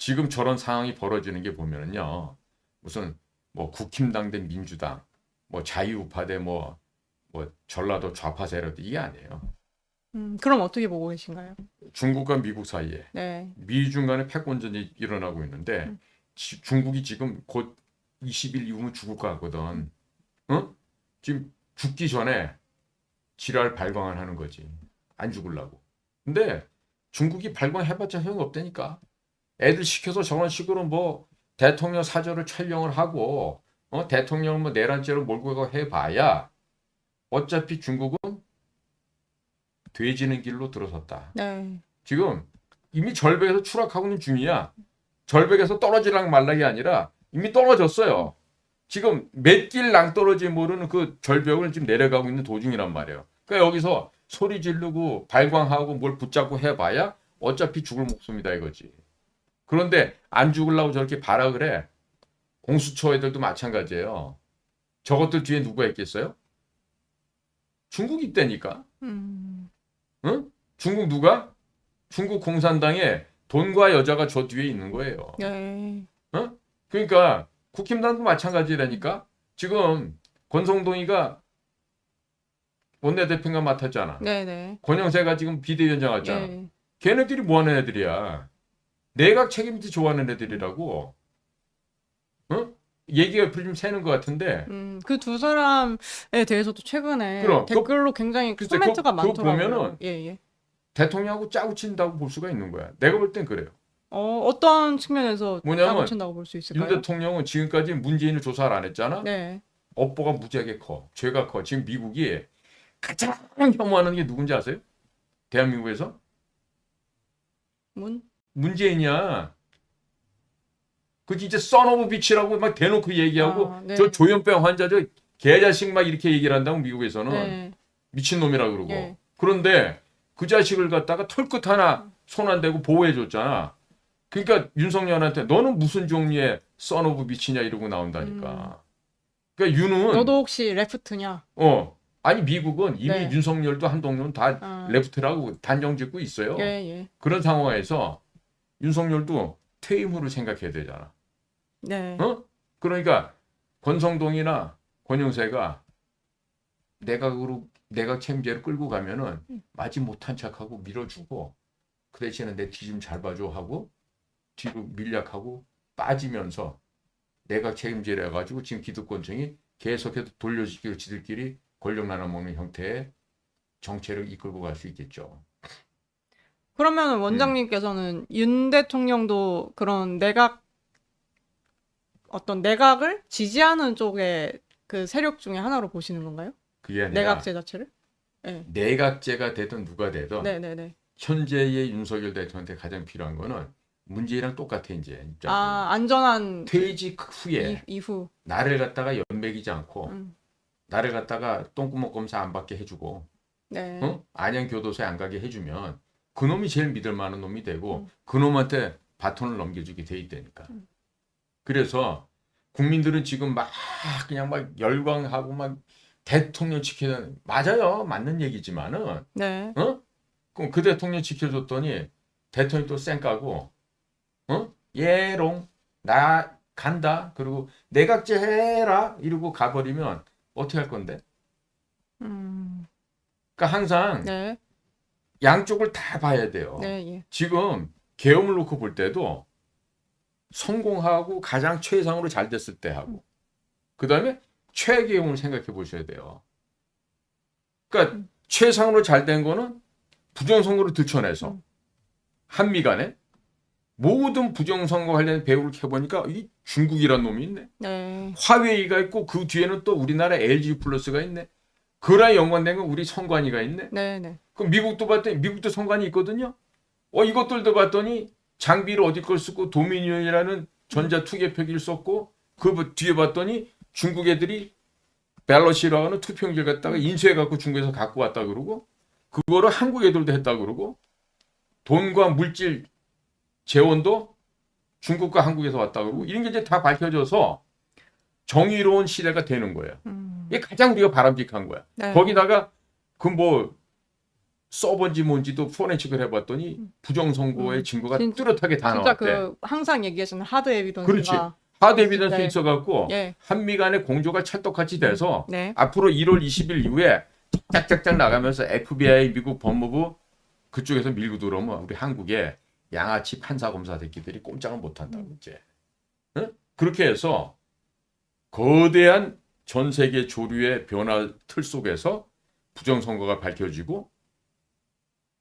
지금 저런 상황이 벌어지는 게 보면은요. 무슨 뭐 국힘당 대 민주당, 뭐 자유우파 대 뭐 전라도 좌파 세력 이게 아니에요. 그럼 어떻게 보고 계신가요? 중국과 미국 사이에 네. 미중 간의 패권전이 일어나고 있는데 중국이 지금 곧 20일 이후면 죽을 것 같거든. 어? 지금 죽기 전에 지랄 발광을 하는 거지. 안 죽으려고. 근데 중국이 발광해봤자 소용없다니까. 애들 시켜서 저런 식으로 뭐 대통령 사저를 촬영을 하고 대통령 뭐 내란죄로 몰고 가고 해봐야 어차피 중국은 돼지는 길로 들어섰다. 네. 지금 이미 절벽에서 추락하고 있는 중이야. 절벽에서 떨어지랑 말락이 아니라 이미 떨어졌어요. 지금 몇 길 낭떠러지 모르는 그 절벽을 지금 내려가고 있는 도중이란 말이에요. 그러니까 여기서 소리 지르고 발광하고 뭘 붙잡고 해봐야 어차피 죽을 목숨이다 이거지. 그런데 안 죽으려고 저렇게 발악을 해. 공수처 애들도 마찬가지예요. 저것들 뒤에 누가 있겠어요? 중국이 있다니까. 음. 응? 중국 누가? 중국 공산당에 돈과 여자가 저 뒤에 있는 거예요. 네. 어? 그러니까 국힘당도 마찬가지라니까. 지금 권성동이가 원내대표가 맡았잖아. 네네. 권영세가 지금 비대위원장 왔잖아. 예. 걔네들이 뭐 하는 애들이야. 내각 책임지 좋아하는 애들이라고. 어? 얘기가 옆으로 좀 새는 것 같은데. 그 두 사람에 대해서도 최근에 그럼 댓글로 굉장히 글쎄, 코멘트가 그거 많더라고요. 보면은 예, 예. 대통령하고 짜고 친다고 볼 수가 있는 거야. 내가 볼 땐 그래요. 어떤 측면에서 뭐냐면 짜고 친다고 볼 수 윤 있을까요? 대통령은 지금까지 문재인을 조사를 안 했잖아. 네. 업보가 무지하게 커. 죄가 커. 지금 미국이 가장 혐오하는 게 누군지 아세요? 대한민국에서? 문재인이야. 그 진짜 써너브 비치라고 막 대놓고 얘기하고 네. 저 조현병 환자 저 개자식 막 이렇게 얘기를 한다고 미국에서는 네. 미친놈이라 그러고. 예. 그런데 그 자식을 갖다가 털끝 하나 손 안 대고 보호해 줬잖아. 그러니까 윤석열한테 너는 무슨 종류의 써너브 비치냐 이러고 나온다니까. 그러니까 윤은 너도 혹시 레프트냐? 아니 미국은 이미 네. 윤석열도 한동훈 다 레프트라고 단정 짓고 있어요. 예, 예. 그런 상황에서 윤석열도 퇴임으로 생각해야 되잖아. 네. 그러니까 권성동이나 권영세가 내각 책임제를 끌고 가면은 마지 못한 척하고 밀어주고 그 대신에 내 뒤 좀 잘 봐줘 하고 뒤로 밀약하고 빠지면서 내각 책임제를 해가지고 지금 기득권층이 계속해서 돌려주기로 지들끼리 권력 나눠먹는 형태의 정체를 이끌고 갈 수 있겠죠. 그러면 원장님께서는 윤 대통령도 그런 어떤 내각을 지지하는 쪽의 그 세력 중에 하나로 보시는 건가요? 그게 아니라 내각제 자체를? 네. 내각제가 되든 누가 되든 네네네. 현재의 윤석열 대통령한테 가장 필요한 거는 문재인이랑 똑같아 이제 입장이. 안전한 퇴직 후에 이후. 나를 갖다가 연맥이지 않고 음. 나를 갖다가 똥구멍 검사 안 받게 해주고 네. 안양 교도소에 안 가게 해주면 그놈이 제일 믿을 만한 놈이 되고 그놈한테 바톤을 넘겨주게 돼 있다니까. 그래서 국민들은 지금 막 그냥 막 열광하고 막 대통령 지키는 맞아요. 맞는 얘기지만은 네. 그럼 그 대통령 지켜줬더니 대통령이 또 쌩까고 예롱 나 간다. 그리고 내각제 해라 이러고 가버리면 어떻게 할 건데? 그러니까 항상 네. 양쪽을 다 봐야 돼요. 네, 예. 지금 계엄을 놓고 볼 때도 성공하고 가장 최상으로 잘 됐을 때 하고 그 다음에 최계엄을 생각해 보셔야 돼요. 그러니까 최상으로 잘 된 거는 부정선거를 들춰내서 한미 간에 모든 부정선거 관련 배후를 켜보니까 이 중국이란 놈이 있네. 네. 화웨이가 있고 그 뒤에는 또 우리나라 LG 플러스가 있네. 그랑 연관된 건 우리 선관위가 있네. 네. 그럼 미국도 봤더니 미국도 선관위 있거든요. 이것들도 봤더니 장비를 어디 걸 쓰고 도미니언이라는 전자 투개 표기를 썼고 그 뒤에 봤더니 중국 애들이 밸런시라고 하는 투표용지를 갖다가 인쇄해 갖고 중국에서 갖고 왔다 그러고 그거를 한국 애들도 했다 그러고 돈과 물질 재원도 중국과 한국에서 왔다 그러고 이런 게 이제 다 밝혀져서 정의로운 시대가 되는 거예요. 이게 가장 우리가 바람직한 거야. 네. 거기다가 그 뭐 서버인지 뭔지도 포렌식을 해봤더니 부정선거의 증거가 뚜렷하게 다 진짜 나왔대. 그 항상 얘기하시는 하드 그렇지. 에비던스가 하드 에비던스 네. 있어갖고 예. 한미 간의 공조가 찰떡같이 돼서 네. 앞으로 1월 20일 이후에 짝짝짝 나가면서 FBI 미국 법무부 그쪽에서 밀고 들어오면 우리 한국에 양아치 판사 검사 새끼들이 꼼짝을 못한다고 이제. 응? 그렇게 해서 거대한 전 세계 조류의 변화 틀 속에서 부정선거가 밝혀지고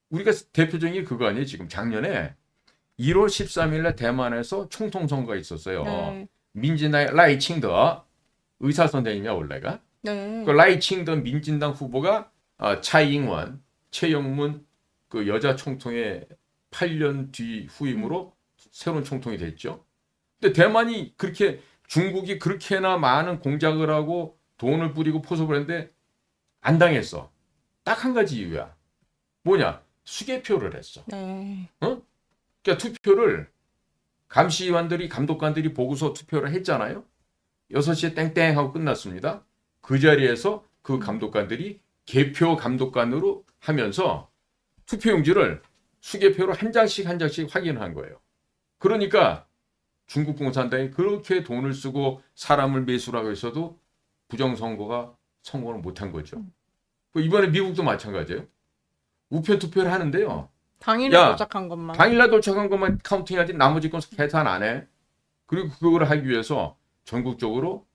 우리가 대표적인 게 그거 아니에요. 지금 작년에 1월 13일에 대만에서 총통선거가 있었어요. 네. 민진당의 라이칭더 의사 선생님이야 원래가. 네. 그 라이칭더 민진당 후보가 차이잉원, 최영문 그 여자 총통의 8년 뒤 후임으로 새로운 총통이 됐죠. 근데 대만이 그렇게 중국이 그렇게나 많은 공작을 하고 돈을 뿌리고 포섭을 했는데 안 당했어. 딱 한 가지 이유야. 뭐냐? 수개표를 했어. 네. 그러니까 투표를 감시관들이 감독관들이 보고서 투표를 했잖아요. 6시에 땡땡 하고 끝났습니다. 그 자리에서 그 감독관들이 개표 감독관으로 하면서 투표용지를 수개표로 한 장씩 한 장씩 확인한 거예요. 그러니까 중국 공산당이 그렇게 돈을 쓰고 사람을 매수하고 있어도 부정선거가 성공을 못한 거죠. 이번에 미국도 마찬가지예요. 우편 투표를 하는데요. 당일에 야, 도착한 것만. 당일날 도착한 것만 카운팅하지 나머지 건 계산 안 해. 그리고 그걸 하기 위해서 전국적으로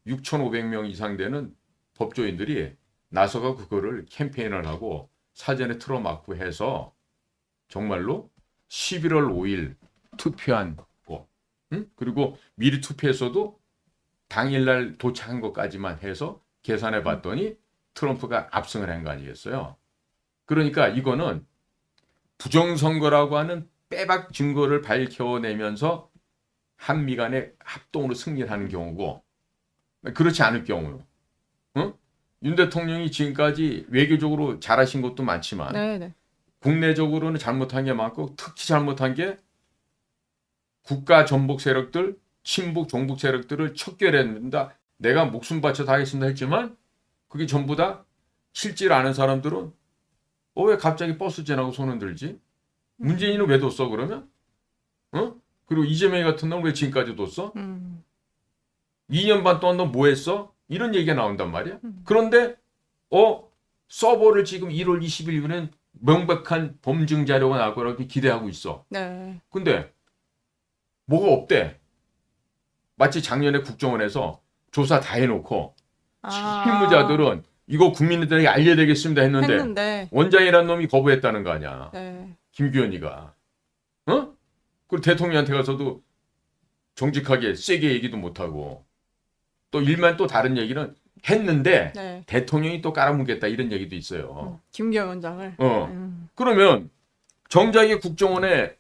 6,500명 이상 되는 법조인들이 나서가 그거를 캠페인을 하고 사전에 틀어막고 해서 정말로 11월 5일 투표한 거. 응? 그리고 미리 투표했어도 당일날 도착한 것까지만 해서 계산해 봤더니 트럼프가 압승을 한 거 아니겠어요? 그러니까 이거는 부정선거라고 하는 빼박 증거를 밝혀내면서 한미 간의 합동으로 승리를 하는 경우고 그렇지 않을 경우 윤 대통령이 지금까지 외교적으로 잘하신 것도 많지만 네네. 국내적으로는 잘못한 게 많고 특히 잘못한 게 국가 전복 세력들, 친북 종북 세력들을 척결해낸다. 내가 목숨 바쳐 다 하겠습니다 했지만 그게 전부 다 실질 아는 사람들은 왜 갑자기 버스 지나고 손 흔들지? 문재인은 왜 뒀어 그러면? 그리고 이재명이 같은 놈 왜 지금까지 뒀어? 2년 반 동안 너 뭐 했어? 이런 얘기가 나온단 말이야. 그런데 서버를 지금 1월 20일 이후에는 명백한 범증 자료가 나올 거라고 기대하고 있어. 네. 근데 뭐가 없대. 마치 작년에 국정원에서 조사 다 해놓고 실무자들은 이거 국민들에게 알려야 되겠습니다 했는데 원장이라는 놈이 거부했다는 거 아니야. 네. 김규현이가. 그리고 대통령한테 가서도 정직하게 세게 얘기도 못하고 또 일만 또 다른 얘기는 했는데 네. 대통령이 또 깔아뭉겠다 이런 얘기도 있어요. 김기현 원장을. 그러면 정작에 국정원에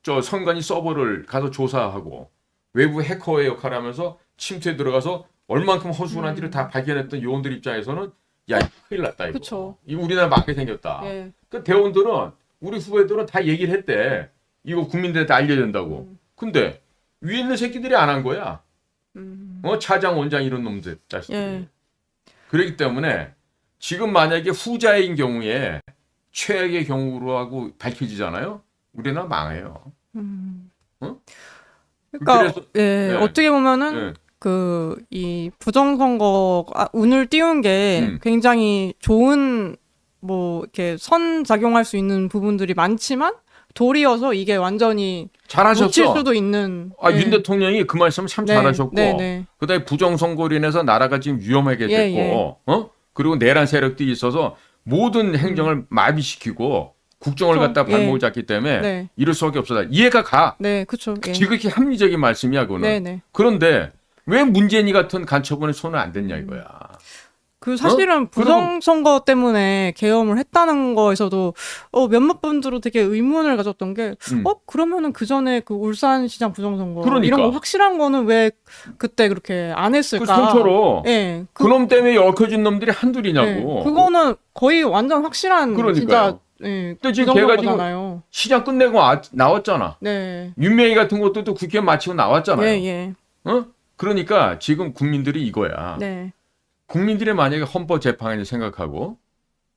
저 선관위 서버를 가서 조사하고 외부 해커의 역할을 하면서 침투에 들어가서 얼만큼 허술을 한지를 다 발견했던 요원들 입장에서는 야 큰일 났다 이거. 그쵸. 이거 우리나라 막게 생겼다. 예. 그 대원들은 우리 후배들은 다 얘기를 했대. 이거 국민들한테 알려야 된다고. 근데 위에 있는 새끼들이 안 한 거야. 차장 원장 이런 놈들 자식들이. 예. 그렇기 때문에 지금 만약에 후자인 경우에 최악의 경우로 하고 밝혀지잖아요. 우리나라 망해요. 그러니까 그래서- 예, 네. 어떻게 보면은 네. 이 부정선거가 운을 띄운 게 굉장히 좋은 이렇게 선작용할 수 있는 부분들이 많지만 도리어서 이게 완전히 놓칠 잘하셨어. 수도 있는. 윤 대통령이 그 말씀 참 네, 잘하셨고 네. 그다음에 부정선거로 인해서 나라가 지금 위험하게 예, 됐고 그리고 내란 세력들이 있어서 모든 행정을 마비시키고 국정을 그쵸. 갖다 발목을 예. 잡기 때문에 네. 이럴 수밖에 없었다. 이해가 가. 네, 그렇죠. 예. 지극히 합리적인 말씀이야 그거는. 네. 그런데 왜 문재인이 같은 간첩원에 손을 안 댔냐 이거야. 사실은 부정선거 때문에 계엄을 했다는 거에서도 몇몇 분들은 되게 의문을 가졌던 게 그러면은 그 전에 그 울산시장 부정선거 그러니까. 이런 거 확실한 거는 왜 그때 그렇게 안 했을까? 상처로 예. 그놈 때문에 얽혀진 놈들이 한둘이냐고. 예. 그거는 거의 완전 확실한 그러니까요. 진짜 예. 또 지금 걔가 지금 부정선거잖아요. 시장 끝내고 나왔잖아. 네. 윤명희 같은 것도 또 국회 마치고 나왔잖아요. 예. 그러니까 지금 국민들이 이거야. 네. 국민들이 만약에 헌법재판관을 생각하고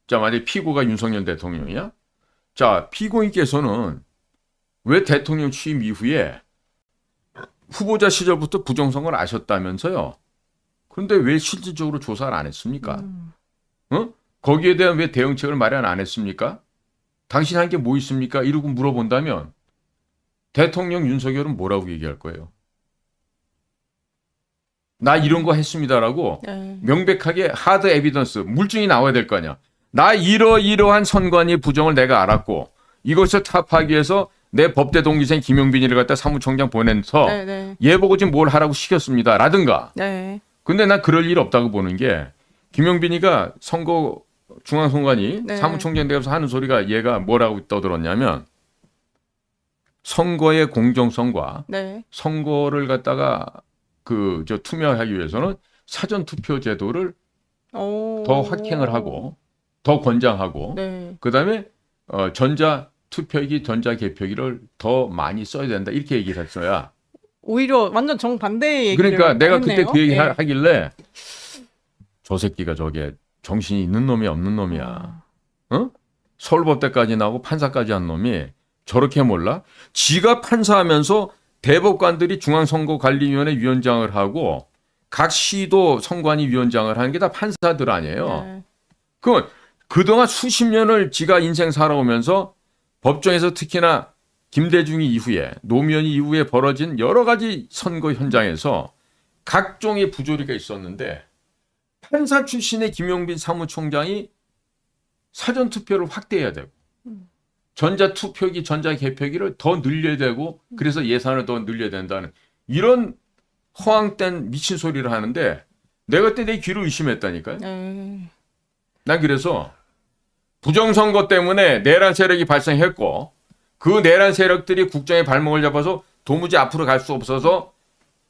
자, 만약에 피고가 윤석열 대통령이야? 자, 피고인께서는 왜 대통령 취임 이후에 후보자 시절부터 부정선거를 아셨다면서요? 그런데 왜 실질적으로 조사를 안 했습니까? 어? 거기에 대한 왜 대응책을 마련 안 했습니까? 당신 한 게 뭐 있습니까? 이러고 물어본다면 대통령 윤석열은 뭐라고 얘기할 거예요? 나 이런 거 했습니다라고 네. 명백하게 하드 에비던스, 물증이 나와야 될 거 아니야. 나 이러이러한 선관위 부정을 내가 알았고 이것을 타파하기 위해서 내 법대 동기생 김용빈이를 갖다 사무총장 보내서 네, 네. 얘 보고 지금 뭘 하라고 시켰습니다. 라든가. 네. 근데 난 그럴 일 없다고 보는 게 김용빈이가 선거 중앙선관위 네. 사무총장 되어서 하는 소리가 얘가 뭐라고 떠들었냐면 선거의 공정성과 네. 선거를 갖다가 투명하기 위해서는 사전 투표 제도를 오. 더 확행을 하고 더 권장하고 네. 그다음에 전자 투표기, 전자 개표기를 더 많이 써야 된다 이렇게 얘기를 했어야. 오히려 완전 정반대의 얘기를 그러니까 내가 했네요. 그때 그 얘기 예. 하길래 저 새끼가 저게 정신이 있는 놈이 없는 놈이야. 어? 서울법대까지 나오고 판사까지 한 놈이 저렇게 몰라? 지가 판사하면서 대법관들이 중앙선거관리위원회 위원장을 하고 각 시도 선관위 위원장을 하는 게 다 판사들 아니에요. 네. 그동안 수십 년을 지가 인생 살아오면서 법정에서 특히나 김대중이 이후에 노무현이 이후에 벌어진 여러 가지 선거 현장에서 각종의 부조리가 있었는데 판사 출신의 김용빈 사무총장이 사전투표를 확대해야 되고 전자투표기, 전자개표기를 더 늘려야 되고 그래서 예산을 더 늘려야 된다는 이런 허황된 미친 소리를 하는데 내가 그때 내 귀를 의심했다니까요. 네. 난 그래서 부정선거 때문에 내란 세력이 발생했고 그 내란 세력들이 국정의 발목을 잡아서 도무지 앞으로 갈 수 없어서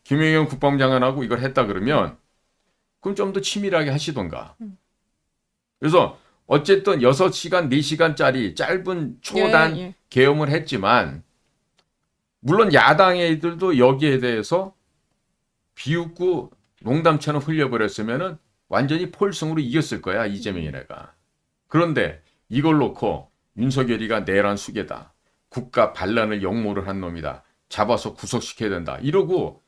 김영현 국방장관하고 이걸 했다 그러면 그럼 좀 더 치밀하게 하시던가. 그래서 어쨌든 6시간, 4시간짜리 짧은 초단 예, 예. 계엄을 했지만 물론 야당의 애들도 여기에 대해서 비웃고 농담처럼 흘려버렸으면은 완전히 폴승으로 이겼을 거야 이재명이네가. 그런데 이걸 놓고 윤석열이가 내란 수괴다. 국가 반란을 역모를 한 놈이다. 잡아서 구속시켜야 된다. 이러고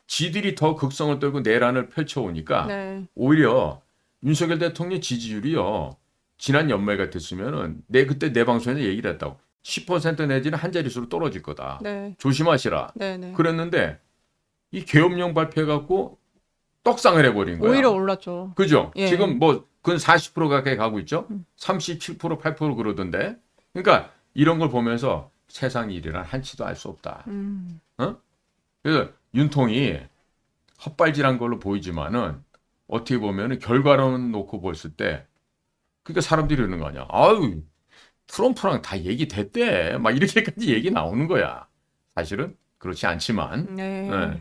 지들이 더 극성을 떨고 내란을 펼쳐오니까 네. 오히려 윤석열 대통령 지지율이요. 지난 연말 같았으면은 그때 내 방송에서 얘기를 했다고. 10% 내지는 한 자릿수로 떨어질 거다. 네. 조심하시라. 네, 네. 그랬는데 이 계엄령 발표해갖고 떡상을 해버린 거야. 오히려 올랐죠. 그죠? 예. 지금 뭐 근 40% 가까이 가고 있죠. 37%, 8% 그러던데. 그러니까 이런 걸 보면서 세상 일이란 한치도 알 수 없다. 그래서 윤통이 헛발질한 걸로 보이지만은 어떻게 보면은 결과론을 놓고 봤을 때 그러니까 사람들이 이러는 거 아니야. 아유 트럼프랑 다 얘기됐대. 막 이렇게까지 얘기 나오는 거야. 사실은 그렇지 않지만. 네. 네.